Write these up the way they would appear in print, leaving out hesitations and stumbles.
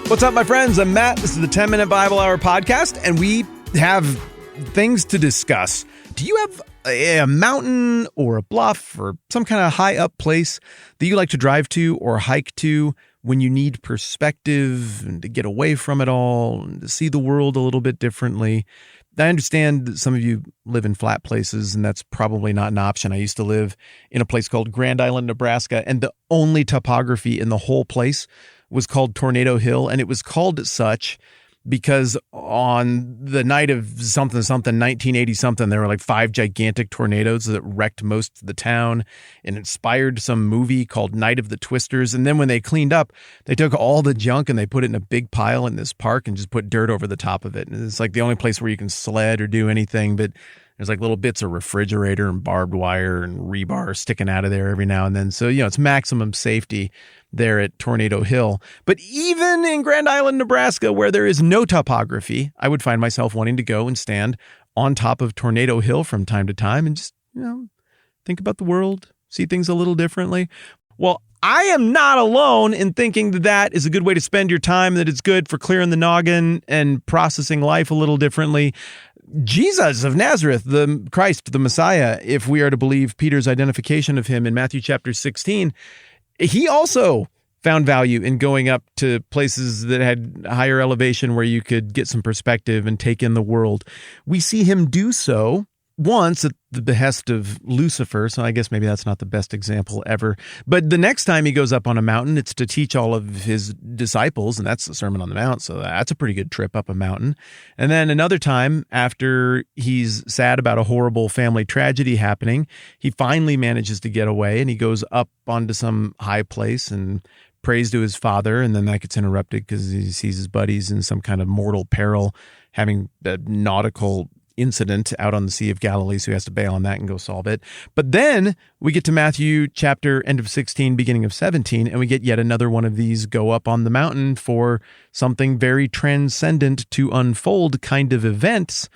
What's up, my friends? I'm Matt. This is the 10-Minute Bible Hour podcast, and we have things to discuss. Do you have a mountain or a bluff or some kind of high up place that you like to drive to or hike to when you need perspective and to get away from it all and to see the world a little bit differently? I understand that some of you live in flat places, and that's probably not an option. I used to live in a place called Grand Island, Nebraska, and the only topography in the whole place was called Tornado Hill, and it was called such because on the night of something, 1980-something, there were like 5 gigantic tornadoes that wrecked most of the town and inspired some movie called Night of the Twisters. And then when they cleaned up, they took all the junk and they put it in a big pile in this park and just put dirt over the top of it. And it's like the only place where you can sled or do anything, but there's like little bits of refrigerator and barbed wire and rebar sticking out of there every now and then. So, it's maximum safety there at Tornado Hill. But even in Grand Island, Nebraska, where there is no topography, I would find myself wanting to go and stand on top of Tornado Hill from time to time and just, think about the world, see things a little differently. Well, I am not alone in thinking that that is a good way to spend your time, that it's good for clearing the noggin and processing life a little differently. Jesus of Nazareth, the Christ, the Messiah, if we are to believe Peter's identification of him in Matthew chapter 16, he also found value in going up to places that had higher elevation where you could get some perspective and take in the world. We see him do so once at the behest of Lucifer, so I guess maybe that's not the best example ever. But the next time he goes up on a mountain, it's to teach all of his disciples, and that's the Sermon on the Mount, so that's a pretty good trip up a mountain. And then another time, after he's sad about a horrible family tragedy happening, he finally manages to get away, and he goes up onto some high place and prays to his Father, and then that gets interrupted because he sees his buddies in some kind of mortal peril, having a nautical incident out on the Sea of Galilee, so he has to bail on that and go solve it. But then we get to Matthew chapter end of 16, beginning of 17, and we get yet another one of these go up on the mountain for something very transcendent to unfold kind of events.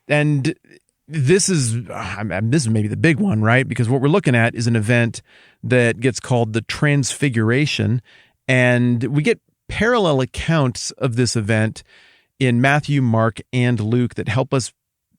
And this is maybe the big one, right? Because what we're looking at is an event that gets called the Transfiguration, and we get parallel accounts of this event in Matthew, Mark, and Luke that help us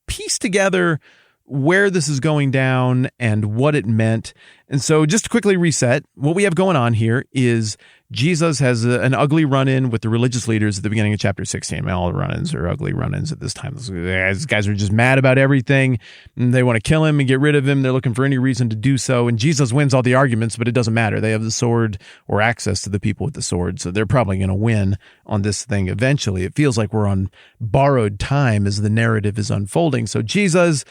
piece together where this is going down and what it meant. And so just to quickly reset, what we have going on here is Jesus has an ugly run-in with the religious leaders at the beginning of chapter 16. I mean, all the run-ins are ugly run-ins at this time. These guys are just mad about everything, and they want to kill him and get rid of him. They're looking for any reason to do so, and Jesus wins all the arguments, but it doesn't matter. They have the sword or access to the people with the sword, so they're probably going to win on this thing eventually. It feels like we're on borrowed time as the narrative is unfolding. So Jesus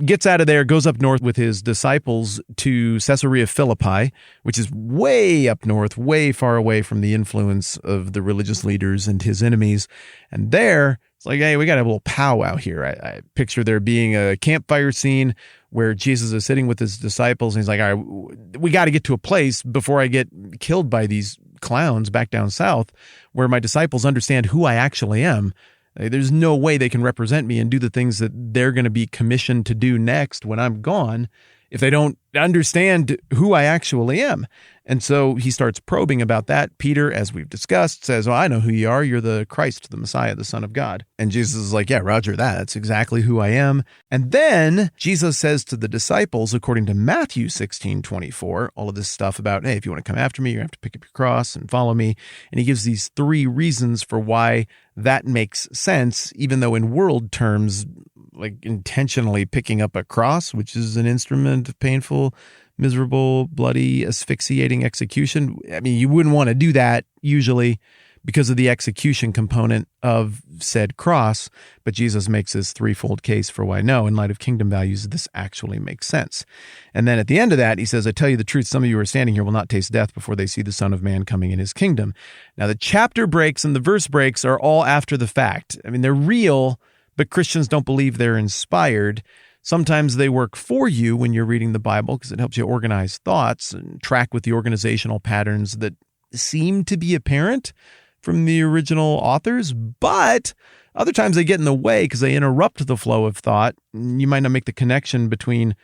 gets out of there, goes up north with his disciples to Caesarea Philippi, which is way up north, way far away from the influence of the religious leaders and his enemies. And there, it's like, hey, we got a little powwow here. I picture there being a campfire scene where Jesus is sitting with his disciples, and he's like, all right, we got to get to a place before I get killed by these clowns back down south where my disciples understand who I actually am. There's no way they can represent me and do the things that they're going to be commissioned to do next when I'm gone if they don't understand who I actually am. And so he starts probing about that. Peter, as we've discussed, says, well, I know who you are. You're the Christ, the Messiah, the Son of God. And Jesus is like, yeah, roger that. That's exactly who I am. And then Jesus says to the disciples, according to Matthew 16:24, all of this stuff about, hey, if you want to come after me, you have to pick up your cross and follow me. And he gives these 3 reasons for why that makes sense, even though in world terms, like intentionally picking up a cross, which is an instrument of painful, miserable, bloody, asphyxiating execution. I mean, you wouldn't want to do that usually because of the execution component of said cross, but Jesus makes this threefold case for why no, in light of kingdom values, this actually makes sense. And then at the end of that, he says, I tell you the truth, some of you who are standing here will not taste death before they see the Son of Man coming in his kingdom. Now, the chapter breaks and the verse breaks are all after the fact. I mean, they're real, but Christians don't believe they're inspired. Sometimes they work for you when you're reading the Bible because it helps you organize thoughts and track with the organizational patterns that seem to be apparent from the original authors, but other times they get in the way because they interrupt the flow of thought. You might not make the connection between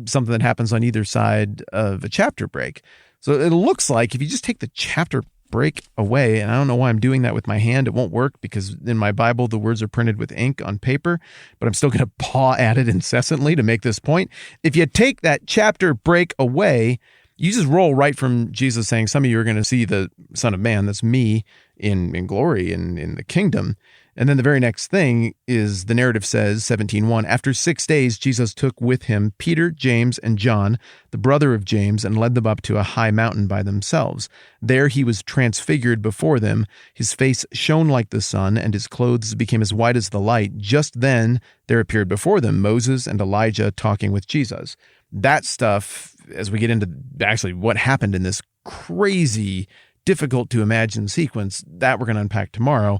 something that happens on either side of a chapter break. So it looks like if you just take the chapter break away. And I don't know why I'm doing that with my hand. It won't work because in my Bible, the words are printed with ink on paper, but I'm still going to paw at it incessantly to make this point. If you take that chapter break away, you just roll right from Jesus saying, some of you are going to see the Son of Man, that's me, in glory and in the kingdom. And then the very next thing is the narrative says, 17:1, after 6 days, Jesus took with him Peter, James, and John, the brother of James, and led them up to a high mountain by themselves. There he was transfigured before them. His face shone like the sun, and his clothes became as white as the light. Just then there appeared before them Moses and Elijah talking with Jesus. That stuff, as we get into actually what happened in this crazy, difficult to imagine sequence, that we're going to unpack tomorrow.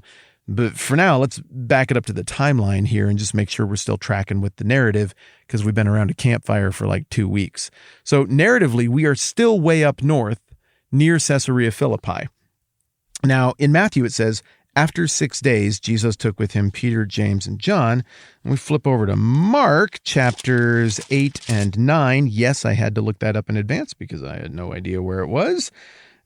But for now, let's back it up to the timeline here and just make sure we're still tracking with the narrative because we've been around a campfire for like 2 weeks. So narratively, we are still way up north near Caesarea Philippi. Now, in Matthew, it says, after 6 days, Jesus took with him Peter, James, and John. And we flip over to Mark, chapters 8 and 9. Yes, I had to look that up in advance because I had no idea where it was.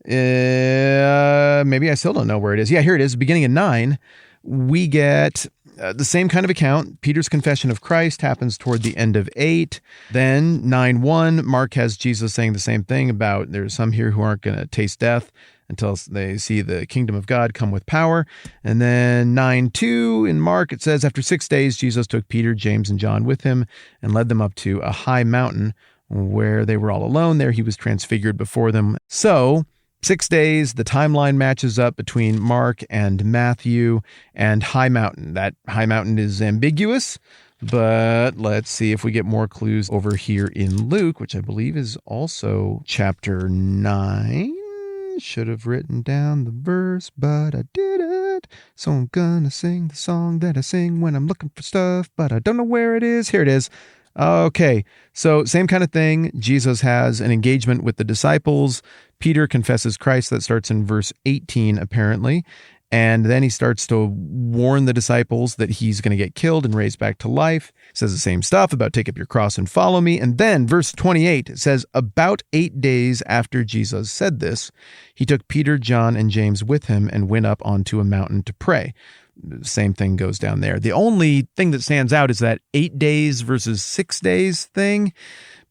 Maybe I still don't know where it is. Yeah, here it is. Beginning in 9, we get the same kind of account. Peter's confession of Christ happens toward the end of 8. Then 9:1, Mark has Jesus saying the same thing about there's some here who aren't going to taste death until they see the kingdom of God come with power. And then 9:2 in Mark, it says, after 6 days, Jesus took Peter, James, and John with him and led them up to a high mountain where they were all alone. There he was transfigured before them. So 6 days, the timeline matches up between Mark and Matthew and high mountain. That high mountain is ambiguous, but let's see if we get more clues over here in Luke, which I believe is also chapter 9. Should have written down the verse, but I didn't. So I'm gonna sing the song that I sing when I'm looking for stuff, but I don't know where it is. Here it is. Okay, so same kind of thing. Jesus has an engagement with the disciples. Peter confesses Christ. That starts in verse 18, apparently. And then he starts to warn the disciples that he's going to get killed and raised back to life. Says the same stuff about take up your cross and follow me. And then verse 28 says, about 8 days after Jesus said this, he took Peter, John, and James with him and went up onto a mountain to pray. The same thing goes down there. The only thing that stands out is that 8 days versus 6 days thing.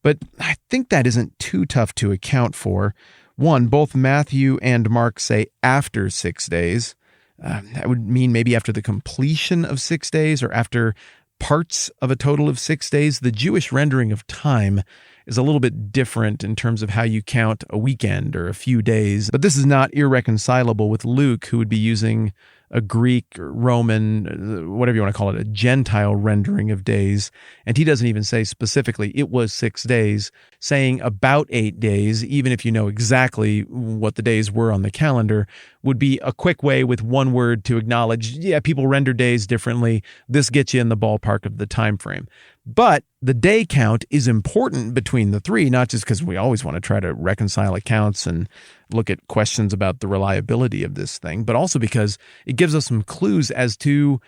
But I think that isn't too tough to account for. One, both Matthew and Mark say after 6 days. That would mean maybe after the completion of 6 days or after parts of a total of 6 days. The Jewish rendering of time is a little bit different in terms of how you count a weekend or a few days. But this is not irreconcilable with Luke, who would be using a Greek, Roman, whatever you want to call it, a Gentile rendering of days. And he doesn't even say specifically it was 6 days, saying about 8 days, even if you know exactly what the days were on the calendar, would be a quick way with one word to acknowledge, yeah, people render days differently. This gets you in the ballpark of the time frame. But the day count is important between the three, not just because we always want to try to reconcile accounts and look at questions about the reliability of this thing, but also because it gives us some clues as to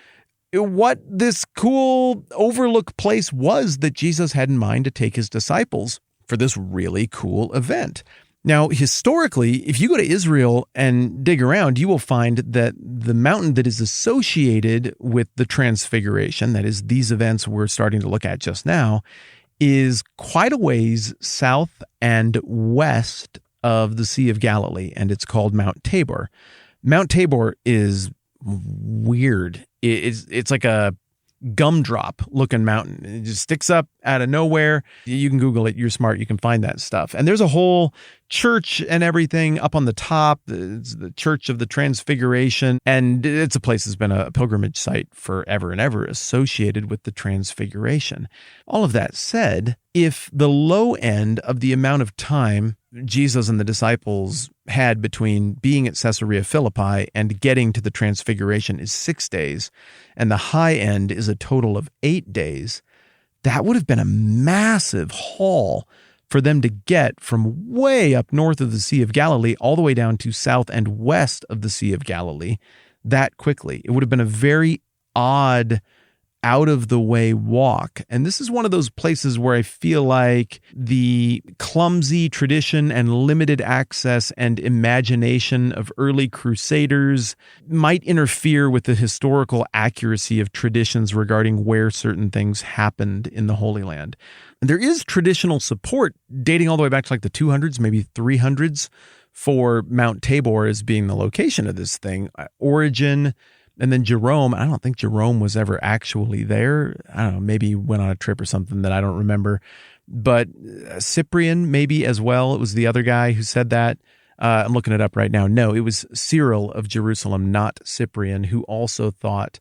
what this cool overlook place was that Jesus had in mind to take his disciples for this really cool event. Now, historically, if you go to Israel and dig around, you will find that the mountain that is associated with the Transfiguration, that is these events we're starting to look at just now, is quite a ways south and west of the Sea of Galilee, and it's called Mount Tabor. Mount Tabor is weird. It's like a gumdrop looking mountain. It just sticks up out of nowhere. You can Google it. You're smart. You can find that stuff. And there's a whole church and everything up on the top. It's the Church of the Transfiguration. And it's a place that's been a pilgrimage site forever and ever associated with the Transfiguration. All of that said, if the low end of the amount of time Jesus and the disciples had between being at Caesarea Philippi and getting to the Transfiguration is 6 days, and the high end is a total of 8 days, that would have been a massive haul for them to get from way up north of the Sea of Galilee all the way down to south and west of the Sea of Galilee that quickly. It would have been a very odd out-of-the-way walk. And this is one of those places where I feel like the clumsy tradition and limited access and imagination of early crusaders might interfere with the historical accuracy of traditions regarding where certain things happened in the Holy Land. And there is traditional support dating all the way back to like the 200s, maybe 300s, for Mount Tabor as being the location of this thing. Origen, and then Jerome. I don't think Jerome was ever actually there. I don't know, maybe went on a trip or something that I don't remember. But Cyprian maybe as well. It was the other guy who said that. I'm looking it up right now. No, it was Cyril of Jerusalem, not Cyprian, who also thought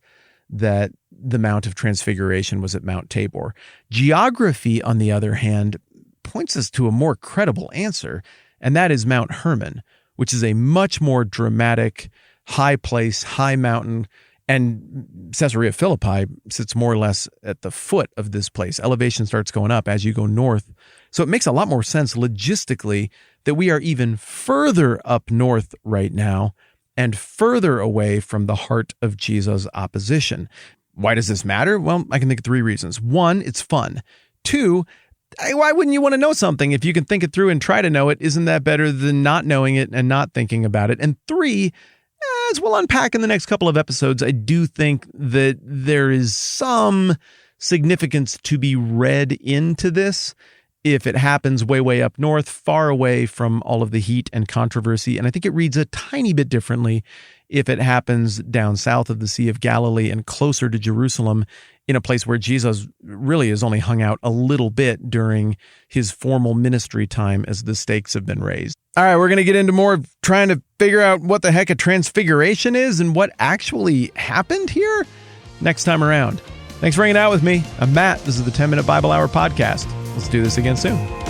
that the Mount of Transfiguration was at Mount Tabor. Geography, on the other hand, points us to a more credible answer, and that is Mount Hermon, which is a much more dramatic, high place, high mountain, and Caesarea Philippi sits more or less at the foot of this place. Elevation starts going up as you go north. So it makes a lot more sense logistically that we are even further up north right now and further away from the heart of Jesus' opposition. Why does this matter? Well, I can think of 3 reasons. 1, it's fun. 2, why wouldn't you want to know something if you can think it through and try to know it? Isn't that better than not knowing it and not thinking about it? And 3, as we'll unpack in the next couple of episodes, I do think that there is some significance to be read into this if it happens way, way up north, far away from all of the heat and controversy. And I think it reads a tiny bit differently if it happens down south of the Sea of Galilee and closer to Jerusalem, in a place where Jesus really has only hung out a little bit during his formal ministry time as the stakes have been raised. All right, we're going to get into more of trying to figure out what the heck a transfiguration is and what actually happened here next time around. Thanks for hanging out with me. I'm Matt. This is the 10-Minute Bible Hour Podcast. Let's do this again soon.